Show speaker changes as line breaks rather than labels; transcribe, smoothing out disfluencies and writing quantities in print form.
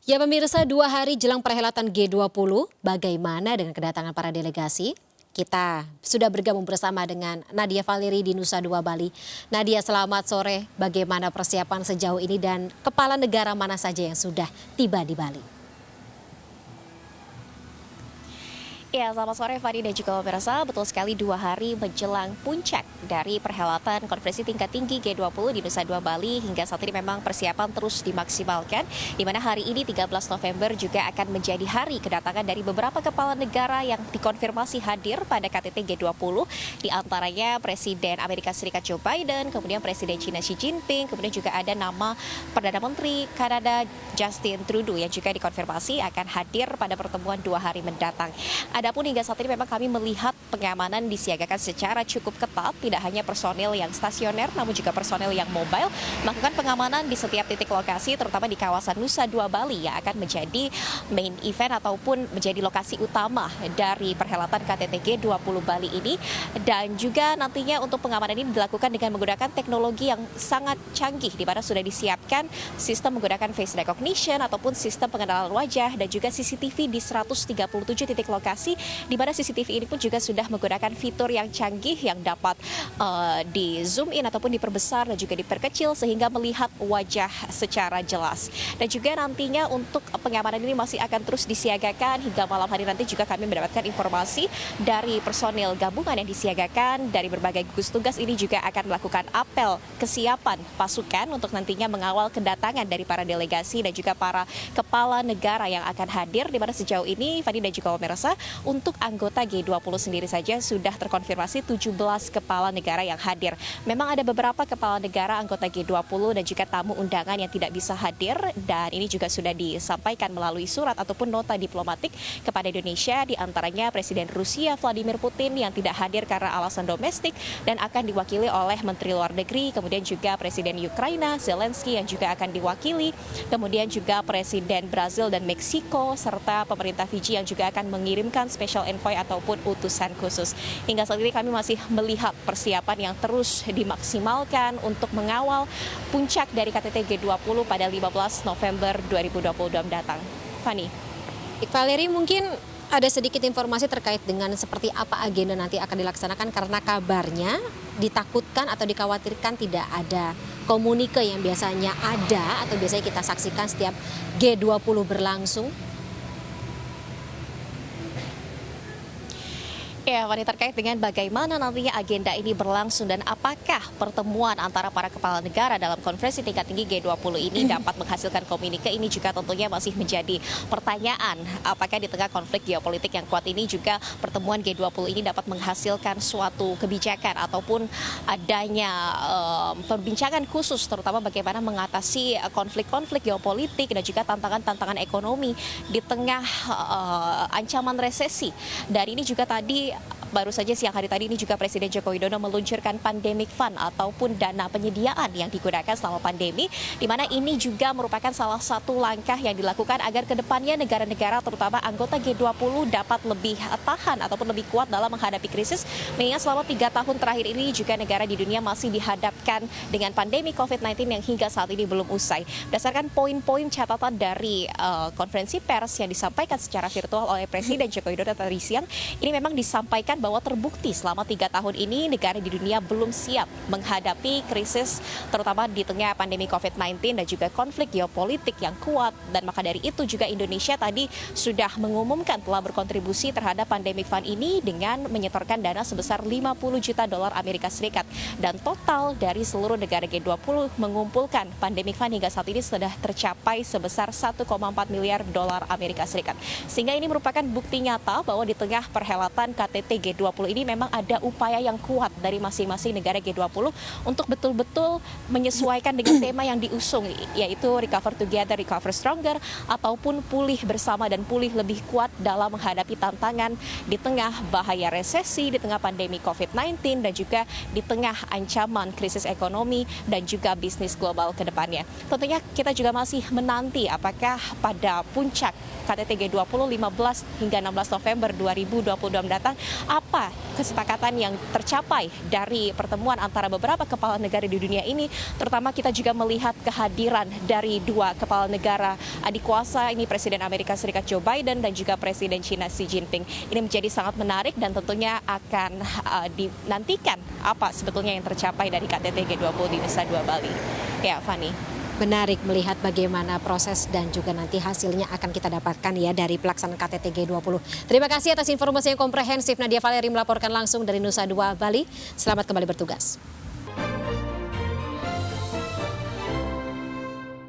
Ya pemirsa, 2 hari jelang perhelatan G20, bagaimana dengan kedatangan para delegasi? Kita sudah bergabung bersama dengan Nadia Valeri di Nusa Dua Bali. Nadia, selamat sore. Bagaimana persiapan sejauh ini dan kepala negara mana saja yang sudah tiba di Bali?
Ya, selamat sore Fani dan juga pemirsa. Betul sekali 2 hari menjelang puncak dari perhelatan konferensi tingkat tinggi G20 di Nusa Dua Bali. Hingga saat ini memang persiapan terus dimaksimalkan. Di mana hari ini 13 November juga akan menjadi hari kedatangan dari beberapa kepala negara yang dikonfirmasi hadir pada KTT G20. Di antaranya Presiden Amerika Serikat Joe Biden, kemudian Presiden China Xi Jinping, kemudian juga ada nama Perdana Menteri Kanada Justin Trudeau yang juga dikonfirmasi akan hadir pada pertemuan 2 hari mendatang. Adapun hingga saat ini memang kami melihat pengamanan disiagakan secara cukup ketat, tidak hanya personil yang stasioner namun juga personil yang mobile melakukan pengamanan di setiap titik lokasi, terutama di kawasan Nusa Dua Bali yang akan menjadi main event ataupun menjadi lokasi utama dari perhelatan KTT G20 Bali ini. Dan juga nantinya untuk pengamanan ini dilakukan dengan menggunakan teknologi yang sangat canggih, di mana sudah disiapkan sistem menggunakan face recognition ataupun sistem pengenalan wajah dan juga CCTV di 137 titik lokasi, di mana CCTV ini pun juga sudah menggunakan fitur yang canggih yang dapat di zoom in ataupun diperbesar dan juga diperkecil sehingga melihat wajah secara jelas. Dan juga nantinya untuk pengamanan ini masih akan terus disiagakan hingga malam hari nanti. Juga kami mendapatkan informasi dari personil gabungan yang disiagakan dari berbagai gugus tugas ini juga akan melakukan apel kesiapan pasukan untuk nantinya mengawal kedatangan dari para delegasi dan juga para kepala negara yang akan hadir, di mana sejauh ini Fani dan juga pemirsa, untuk anggota G20 sendiri saja sudah terkonfirmasi 17 kepala negara yang hadir. Memang ada beberapa kepala negara anggota G20 dan juga tamu undangan yang tidak bisa hadir, dan ini juga sudah disampaikan melalui surat ataupun nota diplomatik kepada Indonesia, di antaranya Presiden Rusia Vladimir Putin yang tidak hadir karena alasan domestik dan akan diwakili oleh Menteri Luar Negeri, kemudian juga Presiden Ukraina Zelensky yang juga akan diwakili, kemudian juga Presiden Brazil dan Meksiko, serta pemerintah Fiji yang juga akan mengirimkan special envoy ataupun utusan khusus. Hingga saat ini kami masih melihat persiapan yang terus dimaksimalkan untuk mengawal puncak dari KTT G20 pada 15 November 2022 mendatang. Fani.
Valeri, mungkin ada sedikit informasi terkait dengan seperti apa agenda nanti akan dilaksanakan, karena kabarnya ditakutkan atau dikhawatirkan tidak ada komunike yang biasanya ada atau biasanya kita saksikan setiap G20 berlangsung.
Ya, Fani, terkait dengan bagaimana nantinya agenda ini berlangsung dan apakah pertemuan antara para kepala negara dalam konferensi tingkat tinggi G20 ini dapat menghasilkan komunike, ini juga tentunya masih menjadi pertanyaan. Apakah di tengah konflik geopolitik yang kuat ini juga pertemuan G20 ini dapat menghasilkan suatu kebijakan ataupun adanya perbincangan khusus terutama bagaimana mengatasi konflik-konflik geopolitik dan juga tantangan-tantangan ekonomi di tengah ancaman resesi. Dan ini juga tadi baru saja siang hari tadi ini juga Presiden Joko Widodo meluncurkan pandemic fund ataupun dana penyediaan yang digunakan selama pandemi, di mana ini juga merupakan salah satu langkah yang dilakukan agar kedepannya negara-negara terutama anggota G20 dapat lebih tahan ataupun lebih kuat dalam menghadapi krisis, mengingat selama 3 tahun terakhir ini juga negara di dunia masih dihadapkan dengan pandemi COVID-19 yang hingga saat ini belum usai. Berdasarkan poin-poin catatan dari konferensi pers yang disampaikan secara virtual oleh Presiden Joko Widodo tadi siang, ini memang disampaikan bahwa terbukti selama 3 tahun ini negara di dunia belum siap menghadapi krisis terutama di tengah pandemi COVID-19 dan juga konflik geopolitik yang kuat. Dan maka dari itu juga Indonesia tadi sudah mengumumkan telah berkontribusi terhadap pandemic fund ini dengan menyetorkan dana sebesar 50 juta dolar Amerika Serikat. Dan total dari seluruh negara G20 mengumpulkan pandemic fund hingga saat ini sudah tercapai sebesar 1,4 miliar dolar Amerika Serikat. Sehingga ini merupakan bukti nyata bahwa di tengah perhelatan KTT G20 ini memang ada upaya yang kuat dari masing-masing negara G20 untuk betul-betul menyesuaikan dengan tema yang diusung, yaitu Recover Together, Recover Stronger, ataupun pulih bersama dan pulih lebih kuat dalam menghadapi tantangan di tengah bahaya resesi, di tengah pandemi COVID-19, dan juga di tengah ancaman krisis ekonomi dan juga bisnis global ke depannya. Tentunya kita juga masih menanti apakah pada puncak KTT G20 15 hingga 16 November 2022 mendatang, apa apa kesepakatan yang tercapai dari pertemuan antara beberapa kepala negara di dunia ini. Terutama kita juga melihat kehadiran dari dua kepala negara adik kuasa, ini Presiden Amerika Serikat Joe Biden dan juga Presiden China Xi Jinping. Ini menjadi sangat menarik dan tentunya akan dinantikan apa sebetulnya yang tercapai dari KTT G20 di Nusa Dua Bali. Ya, Fani.
Menarik melihat bagaimana proses dan juga nanti hasilnya akan kita dapatkan ya dari pelaksanaan KTT G20. Terima kasih atas informasi yang komprehensif. Nadia Valeri melaporkan langsung dari Nusa Dua Bali. Selamat kembali bertugas.